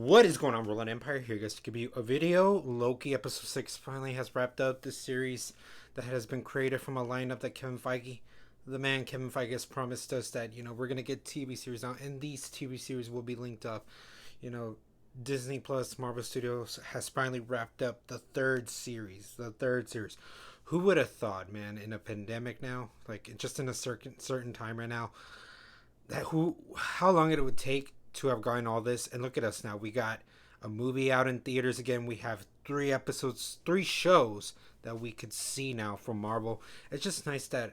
What is going on, Roland Empire? Here, guys, to give you a video. Loki episode 6 finally has wrapped up this series that has been created from a lineup that Kevin Feige, has promised us that, we're going to get TV series now, and these TV series will be linked up. You know, Disney Plus, Marvel Studios has finally wrapped up the third series. Who would have thought, man, in a pandemic now, like just in a certain time right now, how long it would take to have gotten all this. And look at us now, we got a movie out in theaters again. We have 3 shows that we could see now from Marvel. It's just nice that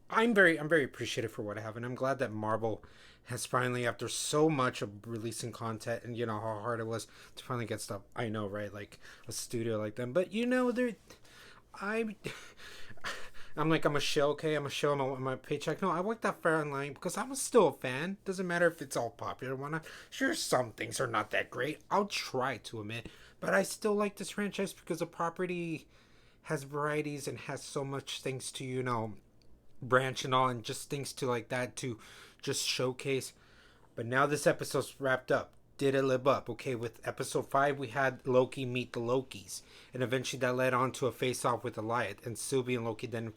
I'm very appreciative for what I have, and I'm glad that Marvel has finally, after so much of releasing content, and how hard it was to finally get stuff. I know, right? Like a studio like them, but I I'm like, I'm a show, okay? I'm a show, my paycheck. No, I worked that fair in line because I'm still a fan. Doesn't matter if it's all popular or whatnot. Sure, some things are not that great. I'll try to admit. But I still like this franchise because the property has varieties and has so much things to, branch and all, and just things to like that to just showcase. But now this episode's wrapped up. Did it live up? Okay, with episode 5, we had Loki meet the Lokis. And eventually that led on to a face-off with Eliot. And Sylvie and Loki then,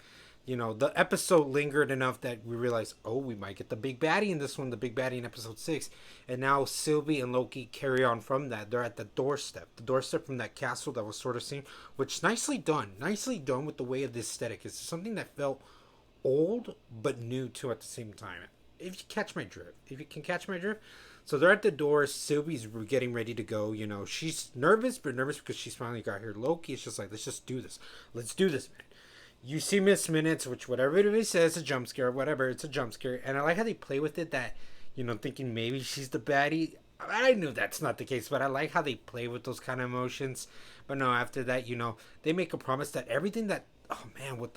the episode lingered enough that we realized, oh, we might get the big baddie in this one, the big baddie in episode 6. And now Sylvie and Loki carry on from that. They're at the doorstep from that castle that was sort of seen, which nicely done with the way of the aesthetic. It's something that felt old but new too at the same time. If you can catch my drift. So they're at the door. Sylvie's getting ready to go. She's nervous because she's finally got here. Loki is just like, let's just do this. Let's do this, man. You see Miss Minutes, which whatever it says, a jump scare, whatever, it's a jump scare. And I like how they play with it that, thinking maybe she's the baddie. I knew that's not the case, but I like how they play with those kind of emotions. But no, after that, they make a promise that everything that, oh man, with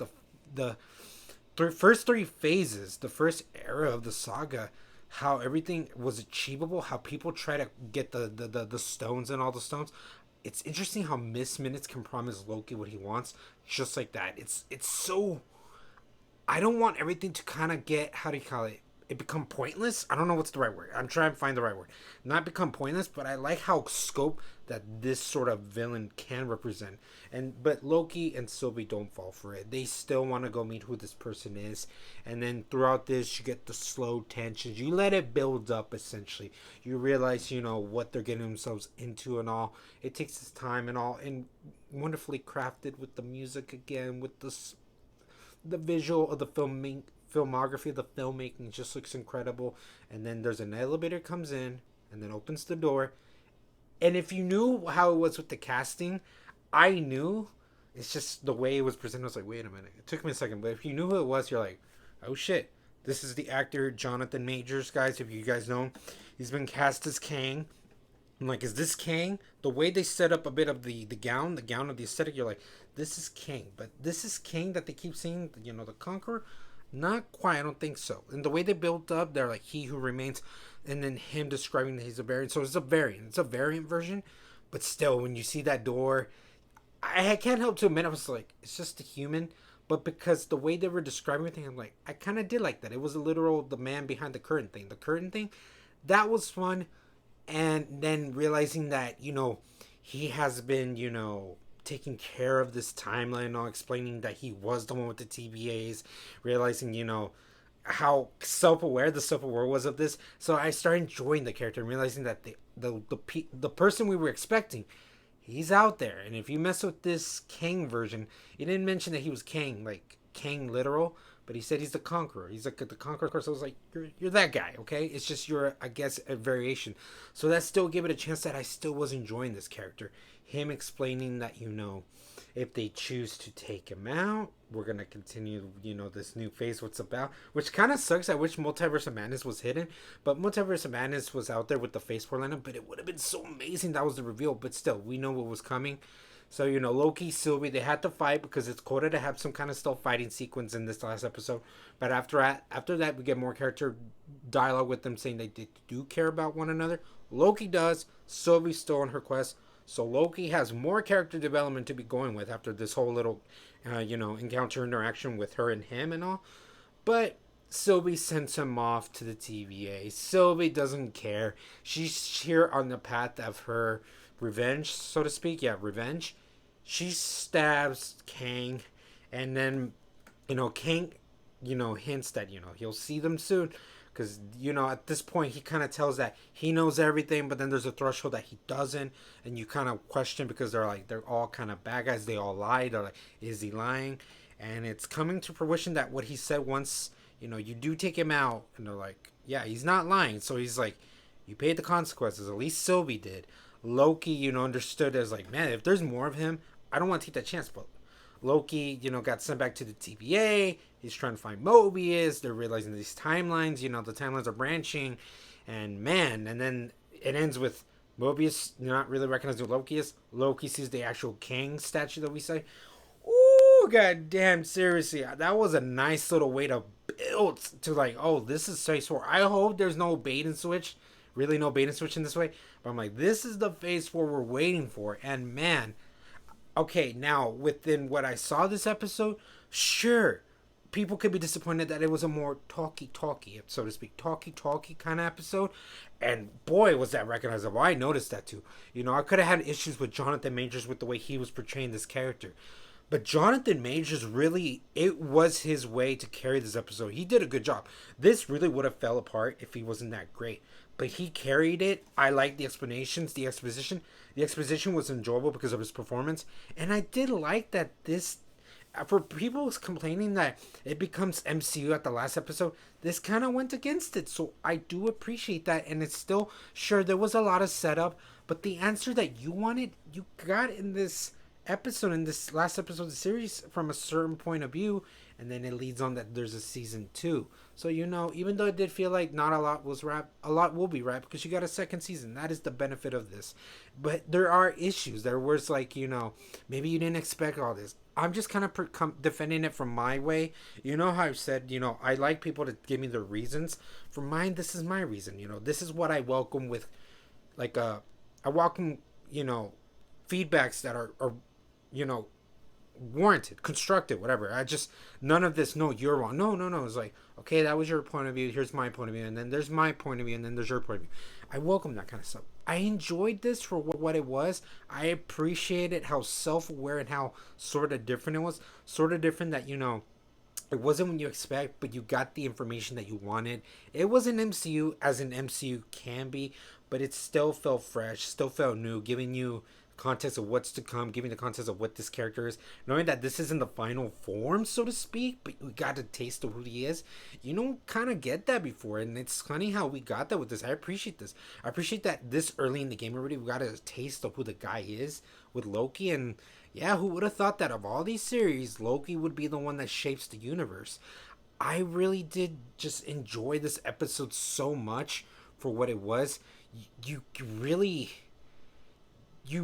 the first 3 phases, the first era of the saga, how everything was achievable, how people try to get the stones and all the stones. It's interesting how Miss Minutes can promise Loki what he wants, just like that. It's so. I don't want everything to kind of get, how do you call it become pointless. I don't know what's the right word. I'm trying to find the right word. Not become pointless, but I like how scope that this sort of villain can represent. But Loki and Sylvie don't fall for it. They still want to go meet who this person is. And then throughout this, you get the slow tensions. You let it build up, essentially. You realize, what they're getting themselves into and all. It takes its time and all. And wonderfully crafted with the music again, with the visual of the filmography of the filmmaking just looks incredible. And then there's an elevator comes in and then opens the door. And if you knew how it was with the casting, I knew. It's just the way it was presented. I was like, wait a minute. It took me a second. But if you knew who it was, you're like, oh shit. This is the actor Jonathan Majors, guys. If you guys know him, he's been cast as Kang. I'm like, is this Kang? The way they set up a bit of the gown of the aesthetic, you're like, this is Kang. But this is Kang that they keep seeing, the Conqueror? Not quite, I don't think so. And the way they built up, they're like, he who remains, and then him describing that he's a variant. So it's a variant version. But still, when you see that door, I can't help to admit, I was like, it's just a human. But because the way they were describing everything, I'm like, I kind of did like that. It was a literal, the man behind the curtain thing. The curtain thing, that was fun. And then realizing that, he has been, taking care of this timeline, all explaining that he was the one with the TBAs, realizing, how self-aware was of this. So I started enjoying the character and realizing that the person we were expecting, he's out there. And if you mess with this Kang version, he didn't mention that he was Kang, like Kang literal, but he said he's the Conqueror. He's like the Conqueror. So I was like, you're that guy, okay? It's just I guess, a variation. So that still gave it a chance that I still was enjoying this character. Him explaining that, if they choose to take him out, we're going to continue, this new phase, what's about. Which kind of sucks. I wish Multiverse of Madness was hidden. But Multiverse of Madness was out there with the Phase 4 lineup. But it would have been so amazing. That was the reveal. But still, we know what was coming. So, Loki, Sylvie, they had to fight because it's quota to have some kind of still fighting sequence in this last episode. But after that, we get more character dialogue with them saying they do care about one another. Loki does. Sylvie's still on her quest. So Loki has more character development to be going with after this whole little, encounter interaction with her and him and all. But Sylvie sends him off to the TVA. Sylvie doesn't care. She's here on the path of her revenge, so to speak. Yeah, revenge. She stabs Kang, and then, Kang, hints that, he'll see them soon. Because, at this point, he kind of tells that he knows everything, but then there's a threshold that he doesn't. And you kind of question because they're all kind of bad guys. They all lie. They're like, is he lying? And it's coming to fruition that what he said once, you do take him out, and they're like, yeah, he's not lying. So he's like, you paid the consequences. At least Sylvie did. Loki, understood as like, man, if there's more of him, I don't want to take that chance. But Loki, got sent back to the TVA. He's trying to find Mobius. They're realizing these timelines, the timelines are branching. And man, and then it ends with Mobius not really recognizing who Loki is. Loki sees the actual Kang statue that we say. Ooh, goddamn, seriously. That was a nice little way to build to like, oh, this is Phase 4. I hope there's no bait and switch. Really, no bait and switch in this way. But I'm like, this is the Phase 4 we're waiting for. And man, okay, now within what I saw this episode, sure, people could be disappointed that it was a more talky, so to speak, talky kind of episode. And boy, was that recognizable. I noticed that too. I could have had issues with Jonathan Majors with the way he was portraying this character. But Jonathan Majors really, it was his way to carry this episode. He did a good job. This really would have fell apart if he wasn't that great. But he carried it. I liked the explanations, the exposition. The exposition was enjoyable because of his performance. And I did like that this, for people complaining that it becomes MCU at the last episode, this kind of went against it. So I do appreciate that. And it's still, sure, there was a lot of setup. But the answer that you wanted, you got in this episode, in this last episode of the series, from a certain point of view, and then it leads on that there's a season 2. So even though it did feel like not a lot was wrapped, a lot will be wrapped because you got a second season. That is the benefit of this. But there are issues. There was like, maybe you didn't expect all this. I'm just kind of defending it from my way. You know how I've said, I like people to give me the reasons. For mine, this is my reason. This is what I welcome with, like, I welcome, feedbacks that are warranted, constructive, whatever. I just, none of this, no, you're wrong. No. It's like, okay, that was your point of view. Here's my point of view. And then there's my point of view. And then there's your point of view. I welcome that kind of stuff. I enjoyed this for what it was. I appreciated how self-aware and how sort of different it was. Sort of different that, it wasn't what you expect, but you got the information that you wanted. It was an MCU as an MCU can be, but it still felt fresh, still felt new, giving you context of what's to come, giving the context of what this character is, knowing that this isn't the final form, so to speak, but we got a taste of who he is. You don't kind of get that before, and it's funny how we got that with this. I appreciate this. I appreciate that this early in the game already we got a taste of who the guy is with Loki, and yeah, who would have thought that of all these series, Loki would be the one that shapes the universe. I really did just enjoy this episode so much for what it was. You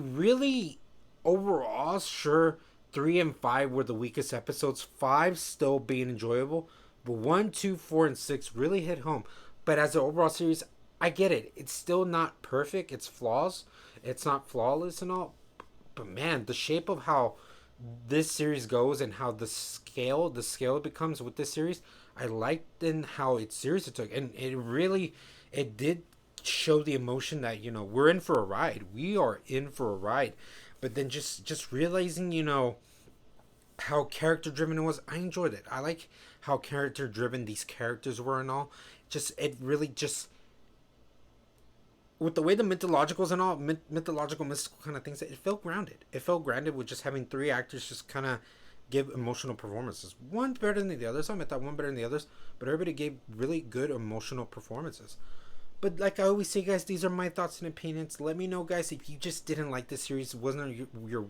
really overall, sure, 3 and 5 were the weakest episodes, 5 still being enjoyable, but 1, 2, 4, and 6 really hit home. But as an overall series, I get it, it's still not perfect, it's flaws, it's not flawless and all, but man, the shape of how this series goes and how the scale it becomes with this series, I liked in how it's serious it took, and it did show the emotion that we're in for a ride. We are in for a ride. But then just realizing how character driven it was. I enjoyed it. I like how character driven these characters were and all. It really just, with the way the mythologicals and all mythological mystical kind of things, it felt grounded. It felt grounded with just having 3 actors just kind of give emotional performances. One better than the others. Some I thought one better than the others, but everybody gave really good emotional performances. But like I always say, guys, these are my thoughts and opinions. Let me know, guys, if you just didn't like this series, wasn't your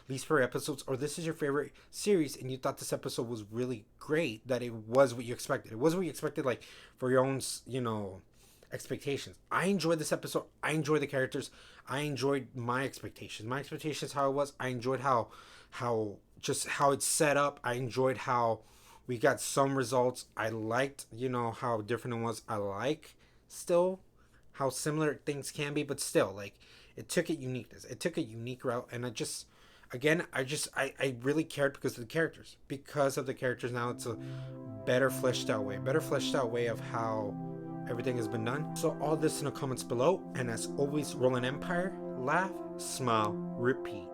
least favorite episodes, or this is your favorite series, and you thought this episode was really great, that it was what you expected. It was what you expected, like, for your own, expectations. I enjoyed this episode. I enjoyed the characters. I enjoyed my expectations. My expectations, how it was. I enjoyed how it's set up. I enjoyed how we got some results. I liked, how different it was. I like still how similar things can be, but still, like, it took a uniqueness, it took a unique route, and Again, I really cared because of the characters. Because of the characters, now it's a better fleshed out way of how everything has been done. So all this in the comments below, and as always, roll an empire, laugh, smile, repeat.